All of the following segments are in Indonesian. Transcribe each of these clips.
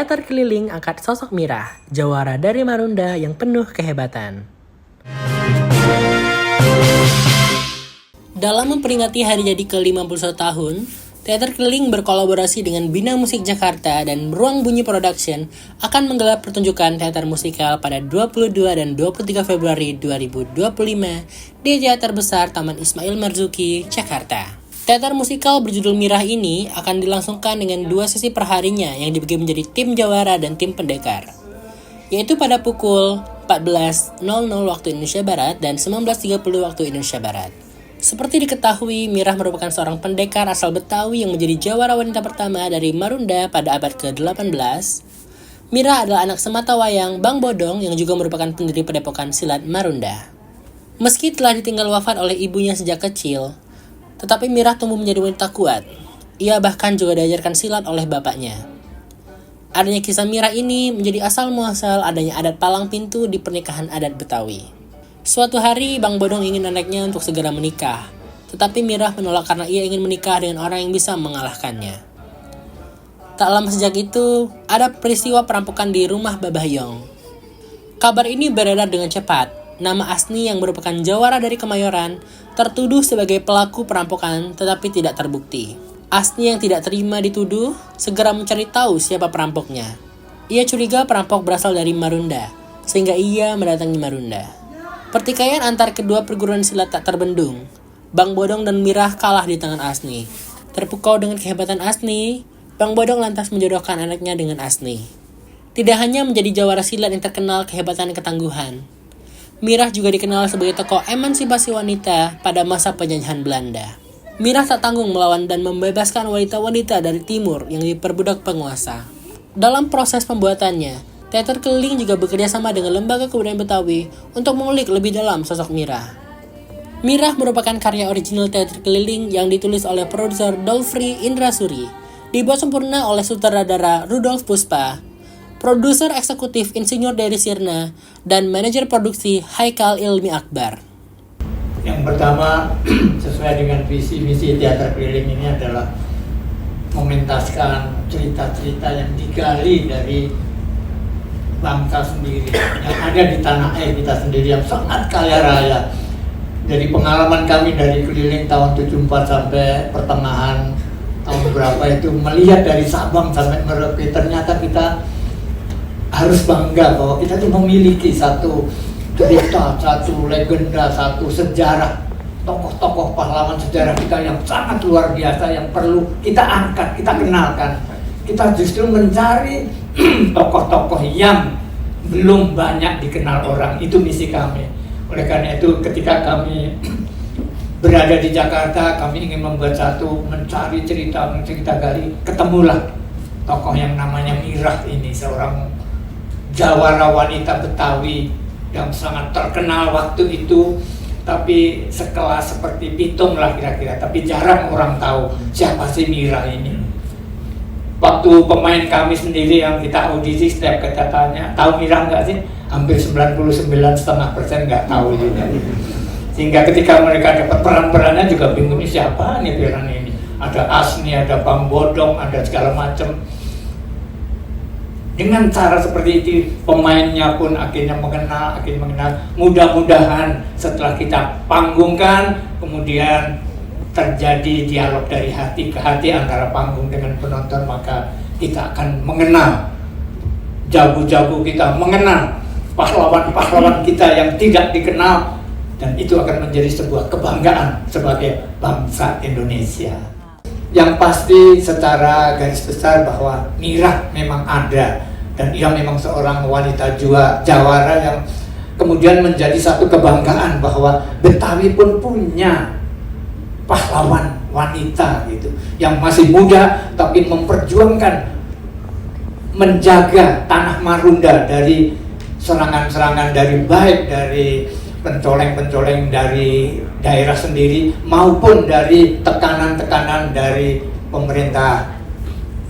Teater Keliling angkat sosok Mirah, jawara dari Marunda yang penuh kehebatan. Dalam memperingati hari jadi ke-51 tahun, Teater Keliling berkolaborasi dengan Bina Musik Jakarta dan Ruang Bunyi Production akan menggelar pertunjukan teater musikal pada 22 dan 23 Februari 2025 di Teater Besar Taman Ismail Marzuki, Jakarta. Teater musikal berjudul Mirah ini akan dilangsungkan dengan 2 sesi perharinya yang dibagi menjadi tim jawara dan tim pendekar, yaitu pada pukul 14.00 waktu Indonesia Barat dan 19.30 waktu Indonesia Barat. Seperti diketahui, Mirah merupakan seorang pendekar asal Betawi yang menjadi jawara wanita pertama dari Marunda pada abad ke-18. Mirah adalah anak sematawayang Bang Bodong yang juga merupakan pendiri Padepokan Silat Marunda. Meski telah ditinggal wafat oleh ibunya sejak kecil, tetapi Mirah tumbuh menjadi wanita kuat. Ia bahkan juga diajarkan silat oleh bapaknya. Adanya kisah Mirah ini menjadi asal muasal adanya adat palang pintu di pernikahan adat Betawi. Suatu hari, Bang Bodong ingin anaknya untuk segera menikah, tetapi Mirah menolak karena ia ingin menikah dengan orang yang bisa mengalahkannya. Tak lama sejak itu, ada peristiwa perampokan di rumah Babah Yong. Kabar ini beredar dengan cepat. Nama Asni yang merupakan jawara dari Kemayoran tertuduh sebagai pelaku perampokan tetapi tidak terbukti. Asni yang tidak terima dituduh segera mencari tahu siapa perampoknya. Ia curiga perampok berasal dari Marunda, sehingga ia mendatangi Marunda. Pertikaian antar kedua perguruan silat tak terbendung. Bang Bodong dan Mirah kalah di tangan Asni. Terpukau dengan kehebatan Asni, Bang Bodong lantas menjodohkan anaknya dengan Asni. Tidak hanya menjadi jawara silat yang terkenal kehebatan dan ketangguhan, Mirah juga dikenal sebagai tokoh emansipasi wanita pada masa penjajahan Belanda. Mirah tak tanggung melawan dan membebaskan wanita-wanita dari timur yang diperbudak penguasa. Dalam proses pembuatannya, Teater Keliling juga bekerja sama dengan Lembaga Kebudayaan Betawi untuk mengulik lebih dalam sosok Mirah. Mirah merupakan karya original Teater Keliling yang ditulis oleh produser Dolfri Indrasuri, dibuat sempurna oleh sutradara Rudolf Puspa, produser eksekutif Insinyur Dery Sirna, dan manajer produksi Haikal Ilmi Akbar. Yang pertama, sesuai dengan visi misi Teater Keliling ini adalah mementaskan cerita-cerita yang digali dari bangsa sendiri, yang ada di tanah air kita sendiri yang sangat kaya raya. Dari pengalaman kami dari keliling tahun 74 sampai pertengahan tahun berapa itu, melihat dari Sabang sampai Merauke, ternyata kita harus bangga bahwa kita itu memiliki satu cerita, satu legenda, satu sejarah, tokoh-tokoh pahlawan sejarah kita yang sangat luar biasa yang perlu kita angkat, kita kenalkan. Kita justru mencari tokoh-tokoh yang belum banyak dikenal orang, itu misi kami. Oleh karena itu ketika kami berada di Jakarta, kami ingin membuat mencari cerita gali, ketemulah tokoh yang namanya Mirah ini, seorang jawara wanita Betawi yang sangat terkenal waktu itu, tapi sekelas seperti Pitung lah kira-kira, tapi jarang orang tahu siapa sih Mirah ini. Waktu pemain kami sendiri yang kita audisi, setiap kita tanya, tahu Mirah nggak sih? Hampir 99,5% nggak tahu juga. Sehingga ketika mereka dapat peran-perannya juga bingung, ini siapa nih peran ini? Ada Asni, ada Bang Bodong, ada segala macam. Dengan cara seperti itu, pemainnya pun akhirnya mengenal. Mudah-mudahan setelah kita panggungkan, kemudian terjadi dialog dari hati ke hati antara panggung dengan penonton, maka kita akan mengenal jago-jago kita, mengenal pahlawan-pahlawan kita yang tidak dikenal, dan itu akan menjadi sebuah kebanggaan sebagai bangsa Indonesia. Yang pasti secara garis besar bahwa Mirah memang ada, dan ia memang seorang wanita jawara yang kemudian menjadi satu kebanggaan bahwa Betawi pun punya pahlawan wanita gitu, yang masih muda tapi memperjuangkan menjaga tanah Marunda dari serangan-serangan dari pencoleng-pencoleng dari daerah sendiri maupun dari tekanan-tekanan dari pemerintah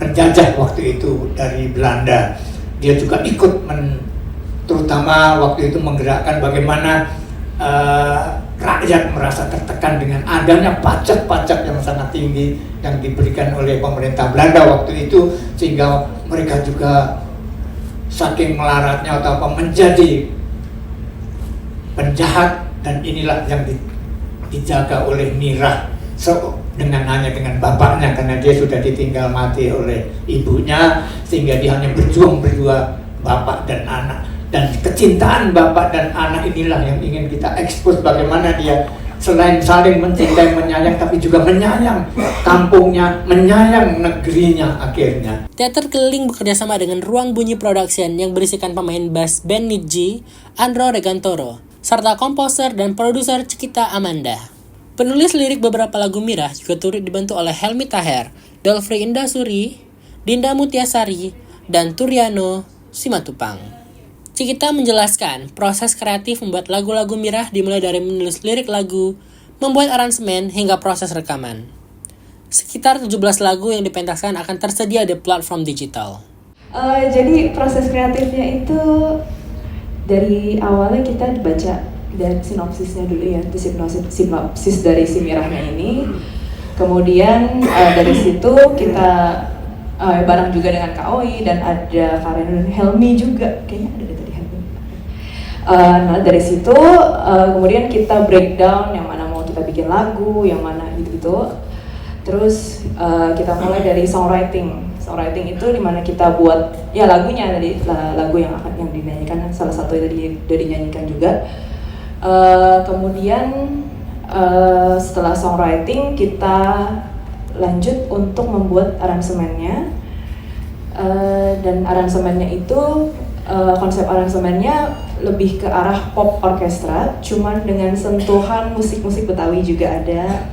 penjajah waktu itu dari Belanda. Dia juga ikut terutama waktu itu menggerakkan bagaimana rakyat merasa tertekan dengan adanya pajak-pajak yang sangat tinggi yang diberikan oleh pemerintah Belanda waktu itu, sehingga mereka juga saking melaratnya atau apa menjadi penjahat, dan inilah yang dijaga oleh Mira dengan bapaknya, karena dia sudah ditinggal mati oleh ibunya, sehingga dia hanya berjuang berdua, bapak dan anak. Dan kecintaan bapak dan anak inilah yang ingin kita ekspos, bagaimana dia selain saling mencintai, menyayang, tapi juga menyayang kampungnya, menyayang negerinya akhirnya. Teater Keliling bekerjasama dengan Ruang Bunyi Production yang berisikan pemain bass Ben Nidji, Andro Regantoro, serta komposer dan produser Cikita Amanda. Penulis lirik beberapa lagu Mira juga turut dibantu oleh Helmi Taher, Dolfri Indasuri, Dinda Mutiasari, dan Turiano Simatupang. Cikita menjelaskan proses kreatif membuat lagu-lagu Mira dimulai dari menulis lirik lagu, membuat aransemen, hingga proses rekaman. Sekitar 17 lagu yang dipentaskan akan tersedia di platform digital. Jadi proses kreatifnya itu dari awalnya kita baca dan sinopsisnya dulu ya, itu sinopsis dari si Mirahnya ini. Kemudian dari situ kita bareng juga dengan Kak Oi dan ada Karen dan Helmi juga, kayaknya ada tadi Helmi. Nah dari situ kemudian kita breakdown yang mana mau kita bikin lagu, yang mana gitu-gitu. Terus kita mulai dari songwriting itu dimana kita buat ya lagunya tadi, lagu yang dinyanyikan, salah satu itu dinyanyikan juga. Kemudian setelah songwriting kita lanjut untuk membuat aransemennya, dan aransemennya itu konsep aransemennya lebih ke arah pop orkestra, cuman dengan sentuhan musik-musik Betawi juga ada.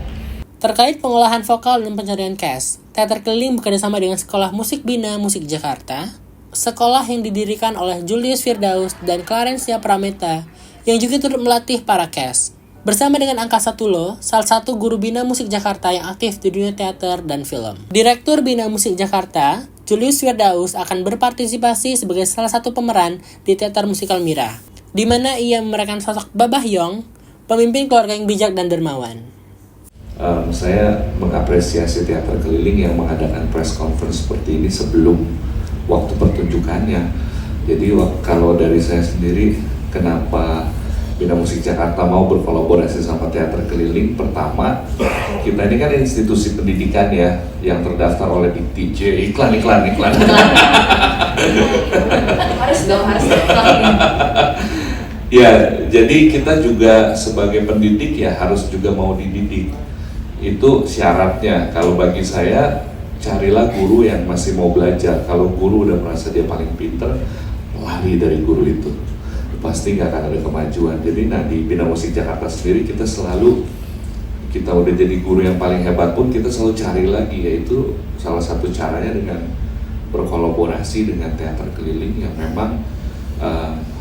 Terkait pengolahan vokal dan pencarian cast, Teater Keliling bekerjasama dengan Sekolah Musik Bina Musik Jakarta, sekolah yang didirikan oleh Julius Firdaus dan Clarencia Prameta, yang juga turut melatih para cast. Bersama dengan Angkasa Tulo, salah satu guru Bina Musik Jakarta yang aktif di dunia teater dan film. Direktur Bina Musik Jakarta, Julius Firdaus akan berpartisipasi sebagai salah satu pemeran di teater musikal Mira, di mana ia memerankan sosok Babah Yong, pemimpin keluarga yang bijak dan dermawan. Saya mengapresiasi Teater Keliling yang mengadakan press conference seperti ini sebelum waktu pertunjukannya. Jadi kalau dari saya sendiri, kenapa Bina Musik Jakarta mau berkolaborasi sama Teater Keliling? Pertama, kita ini kan institusi pendidikan ya, yang terdaftar oleh DIKTJ. Iklan. Harus dong. Ya, jadi kita juga sebagai pendidik ya harus juga mau dididik. Itu syaratnya. Kalau bagi saya, carilah guru yang masih mau belajar. Kalau guru udah merasa dia paling pinter, lari dari guru itu, pasti nggak akan ada kemajuan. Jadi di Bina Musik Jakarta sendiri kita udah jadi guru yang paling hebat pun kita selalu cari lagi, yaitu salah satu caranya dengan berkolaborasi dengan Teater Keliling yang memang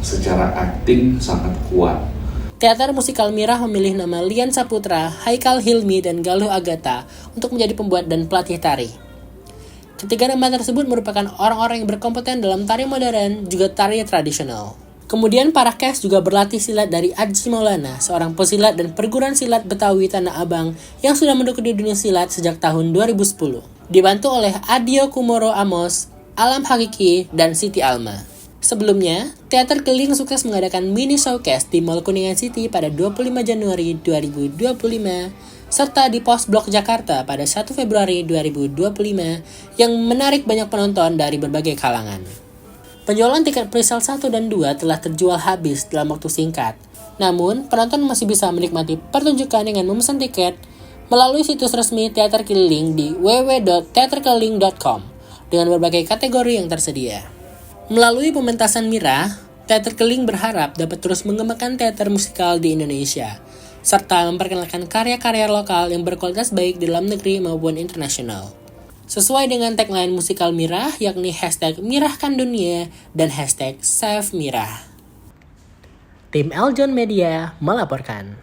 secara akting sangat kuat. Teater musikal Mira memilih nama Lian Saputra, Haikal Hilmi, dan Galuh Agatha untuk menjadi pembuat dan pelatih tari. Ketiga nama tersebut merupakan orang-orang yang berkompeten dalam tari modern juga tari tradisional. Kemudian para cast juga berlatih silat dari Adji Maulana, seorang pesilat dan perguruan silat Betawi Tanah Abang yang sudah mendekuni dunia silat sejak tahun 2010. Dibantu oleh Adio Kumoro Amos, Alam Hakiki, dan Siti Alma. Sebelumnya, Teater Keliling sukses mengadakan mini showcase di Mall Kuningan City pada 25 Januari 2025, serta di Pos Blok Jakarta pada 1 Februari 2025 yang menarik banyak penonton dari berbagai kalangan. Penjualan tiket presale 1 dan 2 telah terjual habis dalam waktu singkat. Namun, penonton masih bisa menikmati pertunjukan dengan memesan tiket melalui situs resmi Teater Keliling di www.teaterkeliling.com dengan berbagai kategori yang tersedia. Melalui pementasan Mira, Teater Keliling berharap dapat terus mengembangkan teater musikal di Indonesia, serta memperkenalkan karya-karya lokal yang berkualitas baik di dalam negeri maupun internasional. Sesuai dengan tagline musikal Mira, yakni #Mirahkan Dunia dan #SaveMira. Tim Eljon Media melaporkan.